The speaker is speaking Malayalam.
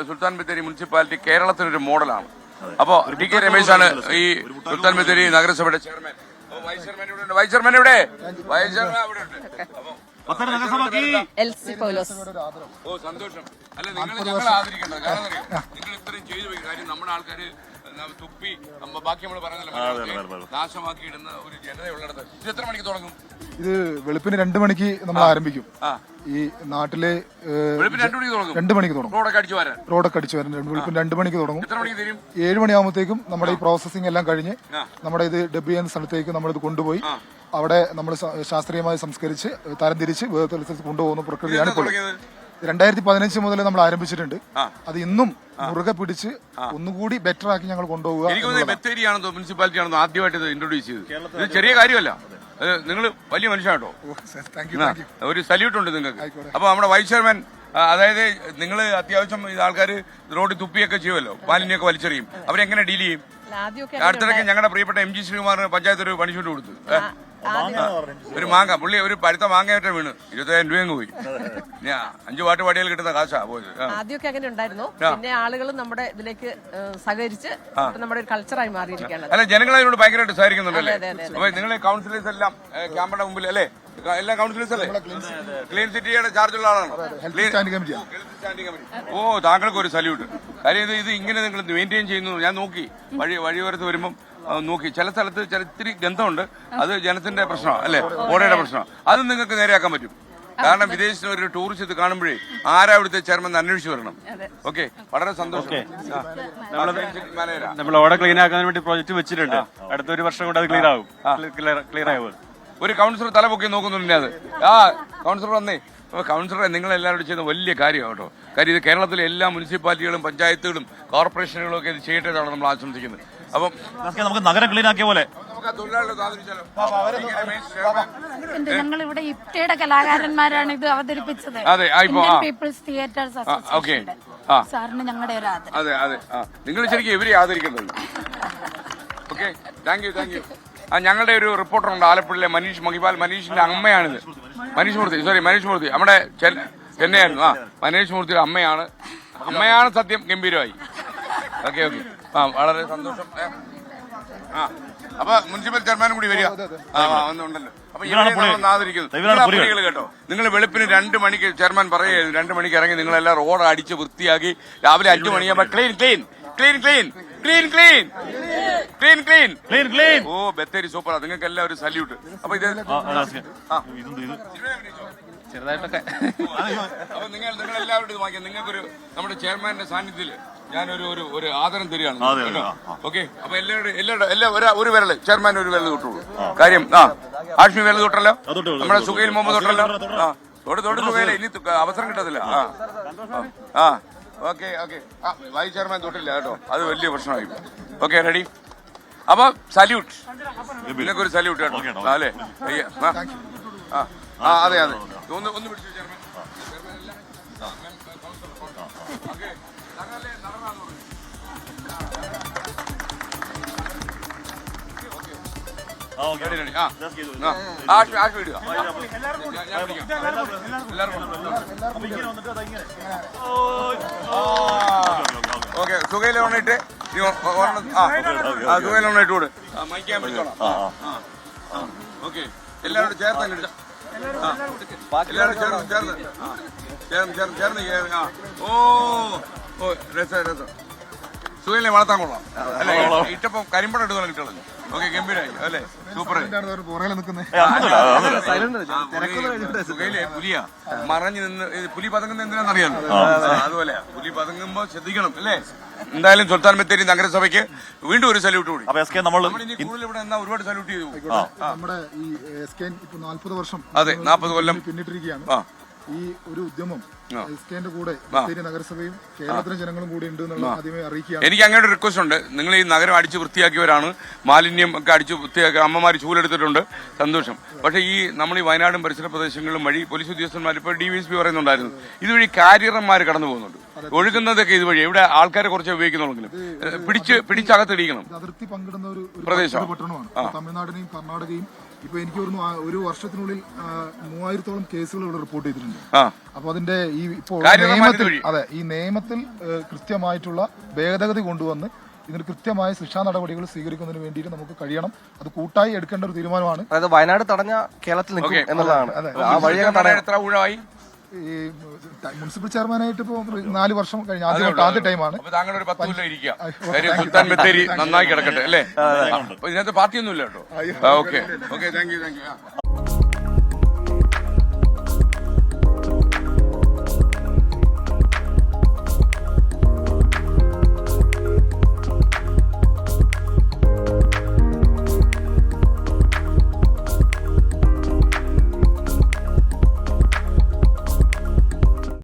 സുൽത്താൻ ബത്തേരി മുനിസിപ്പാലിറ്റി കേരളത്തിനൊരു മോഡലാണ്. അപ്പോ ടി കെ രമേശാണ് ഈ സുൽത്താൻ ബത്തേരി നഗരസഭയുടെ ചെയർമാൻ. വൈസ് ചെയർമാൻ ഇവിടെ ഉണ്ട്. വൈസ് ചെയർമാൻ ഇവിടെ അവിടെ ഉണ്ട്. ഓ സന്തോഷം. അല്ല നിങ്ങൾ ഞങ്ങൾ ആദരിക്കേണ്ടത്. കാരണം നിങ്ങൾ ഇത്രയും ചെയ്തു പോയി. കാര്യം നമ്മുടെ ആൾക്കാര് തുപ്പി ബാക്കി നമ്മൾ പറഞ്ഞല്ലോ നാശമാക്കിയിടുന്ന ഒരു ജനതയുള്ളിടത്ത് ഇത് എത്ര മണിക്ക് തുടങ്ങും? ഇത് വെളുപ്പിന് 2 മണിക്ക് നമ്മൾ ആരംഭിക്കും. ഈ നാട്ടിലെ 2 മണിക്ക് തുടങ്ങും. റോഡൊക്കെ അടിച്ചു വരാൻ വെളുപ്പിന് 2 മണിക്ക് തുടങ്ങും. 7 മണിയാകുമ്പോഴത്തേക്കും നമ്മുടെ ഈ പ്രോസസ്സിംഗ് എല്ലാം കഴിഞ്ഞ് നമ്മുടെ ഇത് ഡബ് ചെയ്യുന്ന സ്ഥലത്തേക്ക് നമ്മളിത് കൊണ്ടുപോയി അവിടെ നമ്മൾ ശാസ്ത്രീയമായി സംസ്കരിച്ച് തരംതിരിച്ച് വേർതിരിച്ച് കൊണ്ടുപോകുന്ന പ്രക്രിയയാണ് ഇപ്പോൾ. 2015 മുതൽ നമ്മൾ ആരംഭിച്ചിട്ടുണ്ട്. അത് ഇന്നും മുറുകെ പിടിച്ച് ഒന്നുകൂടി ബെറ്റർ ആക്കി ഞങ്ങൾ കൊണ്ടുപോകുക. എനിക്ക് ബത്തേരിയാണെന്നോ മുനിസിപ്പാലിറ്റി ആണെന്നോ ആദ്യമായിട്ട് ഇത് ഇൻട്രൊഡ്യൂസ് ചെയ്തത്. ഇത് ചെറിയ കാര്യമല്ല. നിങ്ങൾ വലിയ മനുഷ്യനാട്ടോ. ഒരു സല്യൂട്ട് ഉണ്ട് നിങ്ങൾക്ക്. അപ്പൊ നമ്മുടെ വൈസ് ചെയർമാൻ, അതായത് നിങ്ങൾ അത്യാവശ്യം ആൾക്കാർ റോഡിൽ തുപ്പിയൊക്കെ ചെയ്യുമല്ലോ, മാലിന്യമൊക്കെ വലിച്ചെറിയും. അവരെങ്ങനെ ഡീൽ ചെയ്യും? അടുത്തിടയ്ക്ക് ഞങ്ങളുടെ പ്രിയപ്പെട്ട MG ശ്രീകുമാറിന് പഞ്ചായത്ത് ഒരു പണിഷ്മെന്റ് കൊടുത്തു. ഒരു മാങ്ങ പുള്ളി ഒരു പഴുത്ത മാങ്ങയായിട്ട് വീണ് 20,000 രൂപ പോയി. 5 പാട്ട് പാടിയാൽ കിട്ടുന്ന കാശാ പോയത്. ആദ്യമൊക്കെ അങ്ങനെ ഉണ്ടായിരുന്നു. പിന്നെ ആളുകൾ നമ്മുടെ ഇതിലേക്ക് സഹകരിച്ച് നമ്മുടെ ഒരു കൾച്ചറായി മാറിയിരിക്കുകയാണ്. അല്ല, ജനങ്ങൾ അതിനോട് ഭയങ്കരമായിട്ട് സഹകരിക്കുന്നുണ്ടല്ലേ? അപ്പൊ നിങ്ങളെ കൗൺസിലേഴ്സ് എല്ലാം ക്യാമ്പയുടെ മുമ്പിൽ അല്ലേ? എല്ലാ കൗൺസിലേഴ്സ് അല്ലേ? ക്ലീൻ സിറ്റിയുടെ ചാർജുള്ള ആളാണ്. ഓ, താങ്കൾക്ക് ഒരു സല്യൂട്ട്. കാര്യം ഇത് ഇങ്ങനെ നിങ്ങൾ മെയിൻറ്റെയിൻ ചെയ്യുന്നു. ഞാൻ നോക്കി വഴിയോരത്ത് വരുമ്പം നോക്കി. ചില സ്ഥലത്ത് ഇത്തിരി ഗന്ധമുണ്ട്. അത് ജനത്തിന്റെ പ്രശ്നമാണ് അല്ലെ, ഓടയുടെ പ്രശ്നമാണ്. അത് നിങ്ങൾക്ക് നേരെയാക്കാൻ പറ്റും. കാരണം വിദേശത്തിന് ഒരു ടൂറിസ്റ്റ് ഇത് കാണുമ്പോഴേ ആരാ ഇവിടുത്തെ ചെയർമാൻ അന്വേഷിച്ചു വരണം. ഓക്കെ, വളരെ സന്തോഷം. നമ്മൾ ഓട ക്ലീൻ ആക്കാൻ വേണ്ടി പ്രോജക്ട് വെച്ചിട്ടുണ്ട്. അടുത്ത 1 വർഷം കൊണ്ട് അത് ക്ലിയർ ആവും. ഒരു കൗൺസിലർ തലപൊക്കി നോക്കുന്നുണ്ട്. അത് കൗൺസിലർ വന്നേ. കൗൺസിലറെ നിങ്ങളെല്ലാവരും ചെയ്യുന്ന വലിയ കാര്യമാണ് കേട്ടോ. കാര്യം ഇത് കേരളത്തിലെ എല്ലാ മുനിസിപ്പാലിറ്റികളും പഞ്ചായത്തുകളും കോർപ്പറേഷനുകളും ഒക്കെ ഇത് ചെയ്യേണ്ടതാണ് നമ്മൾ ആശംസിക്കുന്നത്. അപ്പം നമുക്ക് നഗരം ക്ലീൻ ആക്കിയ പോലെ ഞങ്ങൾ ഇവിടെ ഇപ്റ്റയുടെ കലാകാരന്മാരാണ് ഇത് അവതരിപ്പിച്ചത്. പീപ്പിൾസ് തിയേറ്റേഴ്സ് അസോസിയേഷൻ സാറിന് ഞങ്ങളുടെ ഒരു ആദരം. അതെ അതെ, നിങ്ങൾ ശരിക്കും ഇവരെ ആദരിക്കുന്നത്. Okay, thank you. ഞങ്ങളുടെ ഒരു റിപ്പോർട്ടറുണ്ട് ആലപ്പുഴയിലെ മനീഷ് മഹിപാൽ. മനീഷിന്റെ അമ്മയാണിത്. മനീഷ് മൂർത്തി നമ്മുടെ ചെന്നൈയായിരുന്നു. മനീഷ് മൂർത്തിയുടെ അമ്മയാണ് സത്യം ഗംഭീരമായി. ഓക്കെ, വളരെ സന്തോഷം. അപ്പൊ മുനിസിപ്പൽ ചെയർമാനും കൂടി വരിക ഒന്നുണ്ടല്ലോ. അപ്പൊ ആദരിക്കുന്നു കേട്ടോ. നിങ്ങൾ വെളുപ്പിന് 2 മണിക്ക് ചെയർമാൻ പറയുകയായിരുന്നു, 2 മണിക്ക് ഇറങ്ങി നിങ്ങളെല്ലാം റോഡ് അടിച്ച് വൃത്തിയാക്കി രാവിലെ 5 മണിയാകുമ്പോ ക്ലീൻ. ഓ, ബത്തേരി സൂപ്പറാ. നിങ്ങൾക്ക് എല്ലാം ഒരു സല്യൂട്ട്. അപ്പൊ ഇത് ചെറുതായിട്ടൊക്കെ അപ്പൊ നിങ്ങൾ എല്ലാവരും ഇത് വാങ്ങിക്കാം. നിങ്ങൾക്കൊരു നമ്മുടെ ചെയർമാന്റെ സാന്നിധ്യത്തില് ഞാനൊരു ആദരം തരികയാണ്. ഓക്കെ, അപ്പൊ എല്ലാവരും ഒരു വിരല് ചെയർമാൻ ഒരു വിരല് തൊട്ടുള്ളൂ. കാര്യം ആഷ്മി വിരല് തൊട്ടല്ലോ, നമ്മുടെ സുഹൈൽ മുഹമ്മദ് തൊട്ടല്ലോ. തൊട്ട് സുഹൈല ഇനി അവസരം കിട്ടത്തില്ല. ഓക്കെ, വൈസ് ചെയർമാൻ തൊട്ടില്ല കേട്ടോ. അത് വലിയ പ്രശ്നമായി. Okay, ready. അപ്പൊ സല്യൂട്ട്. നിങ്ങൾക്കൊരു സല്യൂട്ട് കേട്ടോ. അല്ലേ? അതെ ഒന്ന് പിടിച്ചു ചെയർമാൻ. ഓക്കെ, സുഖയില ഒന്നിട്ട് സുഖയില ഒന്നിട്ട് കൂടെ മൈക്കാൻ പിടിച്ചോളാം. ഓക്കെ, എല്ലാവരോടും ചേർന്ന് എല്ലാവരും ചേർന്ന്. ഓ രസം. സുഖയിലെ വളർത്താൻ കൊള്ളാം അല്ലെ? ഇട്ടപ്പം കരിമ്പടം എടുത്തോളം കിട്ടുള്ളൂ. ഓക്കെ, ഗംഭീരായി അല്ലെ? സൂപ്പർ. സുഖയിലെ പുലിയാ മറഞ്ഞു നിന്ന് പുലി പതുങ്ങുന്ന എന്തിനാണെന്നറിയാലോ. അതുപോലെ പുലി പതുങ്ങുമ്പോ ശ്രദ്ധിക്കണം അല്ലേ? എന്തായാലും സുൽത്താൻ ബത്തേരി നഗരസഭയ്ക്ക് വീണ്ടും ഒരു സല്യൂട്ട് കൂടി. കൂടുതൽ ഇവിടെ എന്നാ ഒരുപാട് സല്യൂട്ട് ചെയ്തു. നമ്മുടെ ഈ SKN 40 വർഷം, അതെ 40 കൊല്ലം പിന്നിട്ടിരിക്കുകയാണ്. ഈ ഒരു ഉദ്യമം SKന്റെ കൂടെ ബത്തേരി നഗരസഭയും കേരളത്തിലെ ജനങ്ങളും കൂടി ഉണ്ട് എന്നുള്ള ആദ്യമേ അറിയിക്കുകയാണ്. എനിക്ക് അങ്ങനെ ഒരു റിക്വസ്റ്റ് ഉണ്ട്. നിങ്ങൾ ഈ നഗരം അടിച്ചു വൃത്തിയാക്കിയവരാണ്. മാലിന്യം ഒക്കെ അടിച്ചു വൃത്തിയാക്കി അമ്മമാർ ചൂലെടുത്തിട്ടുണ്ട്, സന്തോഷം. പക്ഷേ നമ്മൾ ഈ വയനാടും പരിസര പ്രദേശങ്ങളിലും വഴി പോലീസ് ഉദ്യോഗസ്ഥന്മാർ ഇപ്പോൾ DVSP പറയുന്നുണ്ടായിരുന്നു, ഇതുവഴി കാരിയർമാർ കടന്നു പോകുന്നുണ്ട്. ഒഴുകുന്നതൊക്കെ ഇതുവഴി. ഇവിടെ ആൾക്കാരെ കുറച്ച് ഉപയോഗിക്കുന്നുണ്ടെങ്കിലും പിടിച്ചകത്തിടിക്കണം. അതിർത്തി പങ്കിടുന്ന ഒരു പ്രദേശമാണ്, പട്ടണമാണ്. തമിഴ്നാടിനെയും കർണാടകയും ഇപ്പൊ എനിക്ക് ഒരു വർഷത്തിനുള്ളിൽ 3000-ഓളം കേസുകൾ ഇവിടെ റിപ്പോർട്ട് ചെയ്തിട്ടുണ്ട്. അപ്പൊ അതിന്റെ ഈ ഈ ഇപ്പോൾ കാര്യമായ നിയമത്തിൽ വഴി. അതെ ഈ നിയമത്തിൽ കൃത്യമായിട്ടുള്ള ഭേദഗതി കൊണ്ടുവന്ന് ഇതിന് കൃത്യമായ ശിക്ഷാ നടപടികൾ സ്വീകരിക്കുന്നതിന് വേണ്ടിയിട്ട് നമുക്ക് കഴിയണം. അത് കൂട്ടായി എടുക്കേണ്ട ഒരു തീരുമാനമാണ്. അതായത് വയനാട് തടഞ്ഞ കേരളത്തിൽ നിൽക്കും എന്നുള്ളതാണ്. ആ വഴിയൊക്കെ തടയാൻ എത്ര ഊഴമായി? ഈ മുനിസിപ്പൽ ചെയർമാനായിട്ട് ഇപ്പോൾ 4 വർഷം കഴിഞ്ഞ ആദ്യ ടൈമാണ്. അപ്പൊ താങ്കൾ ഒരു 10 കൊല്ലം ഇരിക്കുക. കാര്യം സുൽത്താൻ ബത്തേരി നന്നായി കിടക്കട്ടെ അല്ലേ? ഇതിനകത്ത് പാർട്ടിയൊന്നുമില്ല കേട്ടോ. Okay thank you